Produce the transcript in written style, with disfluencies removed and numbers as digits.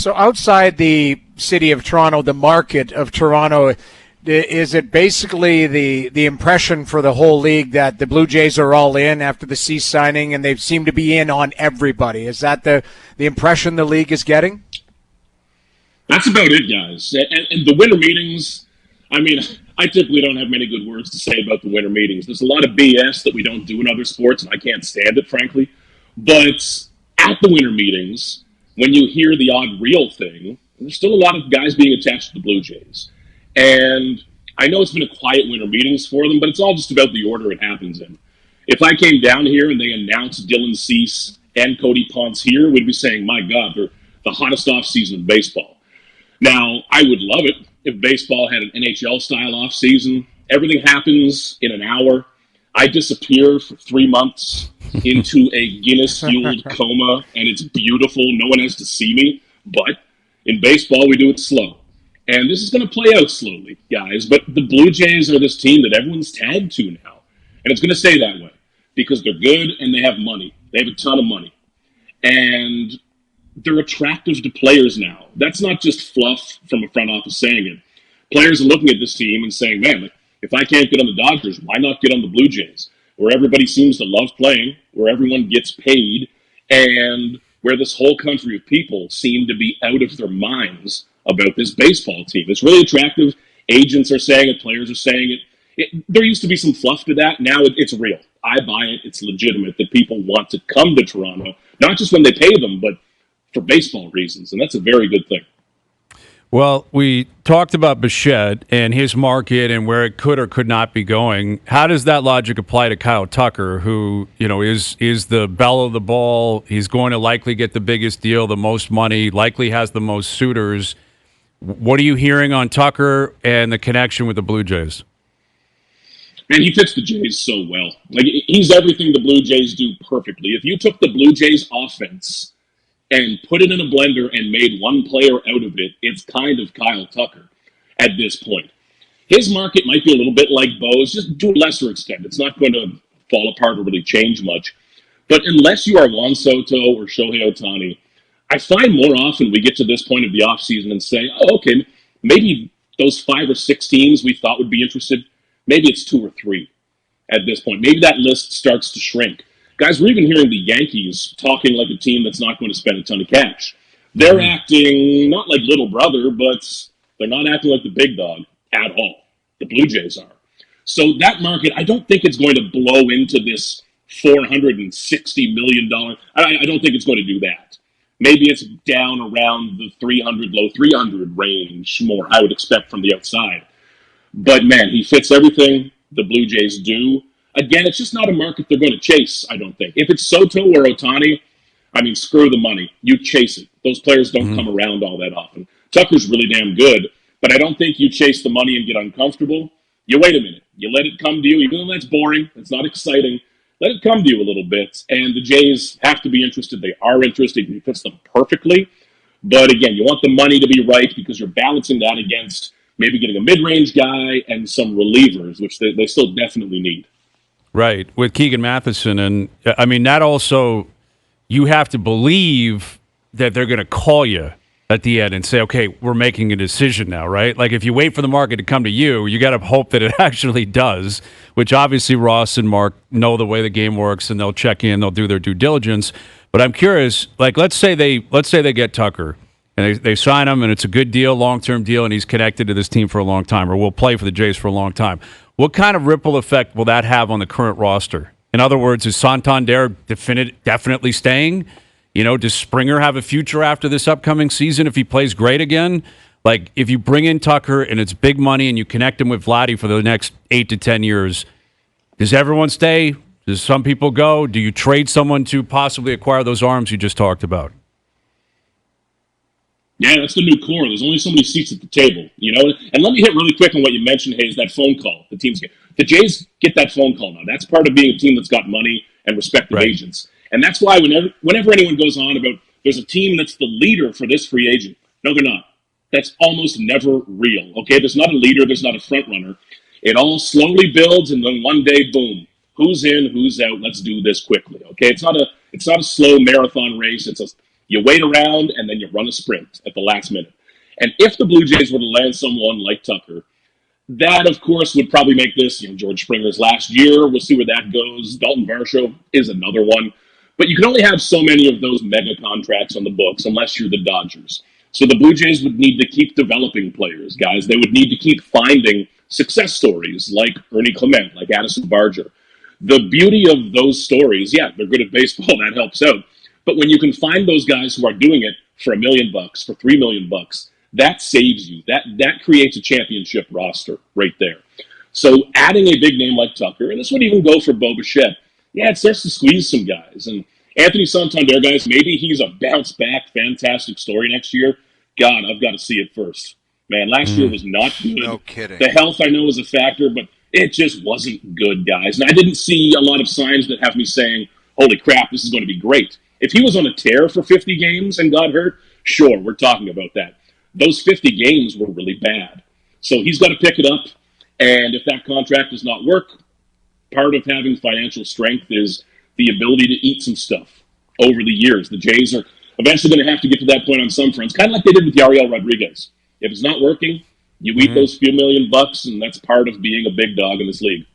So outside the city of Toronto, the market of Toronto, is it basically the impression for the whole league that the Blue Jays are all in after the Cease signing and they seem to be in on everybody? Is that the impression the league is getting? That's about it, guys. And the winter meetings, I mean, I typically don't have many good words to say about the winter meetings. There's a lot of BS that we don't do in other sports, and I can't stand it, frankly. But at the winter meetings, when you hear the odd real thing, there's still a lot of guys being attached to the Blue Jays. And I know it's been a quiet winter meetings for them, but it's all just about the order it happens in. If I came down here and they announced Dylan Cease and Cody Ponce here, we'd be saying, my God, they're the hottest offseason in baseball. Now, I would love it if baseball had an NHL-style offseason. Everything happens in an hour. I disappear for 3 months into a Guinness-fueled coma, and it's beautiful. No one has to see me. But in baseball, we do it slow. And this is going to play out slowly, guys. But the Blue Jays are this team that everyone's tagged to now. And it's going to stay that way because they're good and they have money. They have a ton of money. And they're attractive to players now. That's not just fluff from a front office saying it. Players are looking at this team and saying, man, if I can't get on the Dodgers, why not get on the Blue Jays? Where everybody seems to love playing, where everyone gets paid, and where this whole country of people seem to be out of their minds about this baseball team. It's really attractive. Agents are saying it. Players are saying it. There used to be some fluff to that. Now it's real. I buy it. It's legitimate that people want to come to Toronto, not just when they pay them, but for baseball reasons. And that's a very good thing. Well, we talked about Bichette and his market and where it could or could not be going. How does that logic apply to Kyle Tucker, who, is the belle of the ball? He's going to likely get the biggest deal, the most money, likely has the most suitors. What are you hearing on Tucker and the connection with the Blue Jays? Man, he fits the Jays so well. Like, he's everything the Blue Jays do perfectly. If you took the Blue Jays offense and put it in a blender and made one player out of it, it's kind of Kyle Tucker at this point. His market might be a little bit like Bo's, just to a lesser extent. It's not going to fall apart or really change much. But unless you are Juan Soto or Shohei Ohtani, I find more often we get to this point of the offseason and say, oh, okay, maybe those 5 or 6 teams we thought would be interested, maybe it's 2 or 3 at this point. Maybe that list starts to shrink. Guys, we're even hearing the Yankees talking like a team that's not going to spend a ton of cash. They're acting not like little brother, but they're not acting like the big dog at all. The Blue Jays are. So that market, I don't think it's going to blow into this $460 million. I don't think it's going to do that. Maybe it's down around the 300, low 300 range more, I would expect from the outside. But, man, he fits everything the Blue Jays do. Again, it's just not a market they're going to chase, I don't think. If it's Soto or Ohtani, I mean, screw the money. You chase it. Those players don't come around all that often. Tucker's really damn good, but I don't think you chase the money and get uncomfortable. You wait a minute. You let it come to you, even though that's boring. It's not exciting. Let it come to you a little bit. And the Jays have to be interested. They are interested. He fits them perfectly. But again, you want the money to be right because you're balancing that against maybe getting a mid-range guy and some relievers, which they still definitely need. Right, with Keegan Matheson. And, I mean, that also, you have to believe that they're going to call you at the end and say, okay, we're making a decision now, right? Like, if you wait for the market to come to you, you got to hope that it actually does, which obviously Ross and Mark know the way the game works, and they'll check in, they'll do their due diligence. But I'm curious, like, let's say they get Tucker, and they sign him, and it's a good deal, long-term deal, and he's connected to this team for a long time, or will play for the Jays for a long time. What kind of ripple effect will that have on the current roster? In other words, is Santander definitely staying? Does Springer have a future after this upcoming season if he plays great again? Like, if you bring in Tucker and it's big money and you connect him with Vladdy for the next 8 to 10 years, does everyone stay? Does some people go? Do you trade someone to possibly acquire those arms you just talked about? Yeah, that's the new core. There's only so many seats at the table, And let me hit really quick on what you mentioned, Hayes, that phone call the teams get. The Jays get that phone call now. That's part of being a team that's got money and respected agents. And that's why whenever anyone goes on about there's a team that's the leader for this free agent, no, they're not. That's almost never real, okay? There's not a leader. There's not a front runner. It all slowly builds, and then one day, boom, who's in, who's out, let's do this quickly, okay? It's not a slow marathon race. You wait around, and then you run a sprint at the last minute. And if the Blue Jays were to land someone like Tucker, that, of course, would probably make this, George Springer's last year. We'll see where that goes. Dalton Varsho is another one. But you can only have so many of those mega contracts on the books unless you're the Dodgers. So the Blue Jays would need to keep developing players, guys. They would need to keep finding success stories like Ernie Clement, like Addison Barger. The beauty of those stories, yeah, they're good at baseball. That helps out. But when you can find those guys who are doing it for $1 million, for $3 million, that saves you. That creates a championship roster right there. So adding a big name like Tucker, and this would even go for Bo Bichette, yeah, it starts to squeeze some guys. And Anthony Santander, guys, maybe he's a bounce-back, fantastic story next year. God, I've got to see it first. Man, last year was not good. No kidding. The health, I know, is a factor, but it just wasn't good, guys. And I didn't see a lot of signs that have me saying, holy crap, this is going to be great. If he was on a tear for 50 games and got hurt, sure, we're talking about that. Those 50 games were really bad. So he's got to pick it up. And if that contract does not work, part of having financial strength is the ability to eat some stuff over the years. The Jays are eventually going to have to get to that point on some fronts, kind of like they did with Yariel Rodriguez. If it's not working, you eat those few $1 million, and that's part of being a big dog in this league.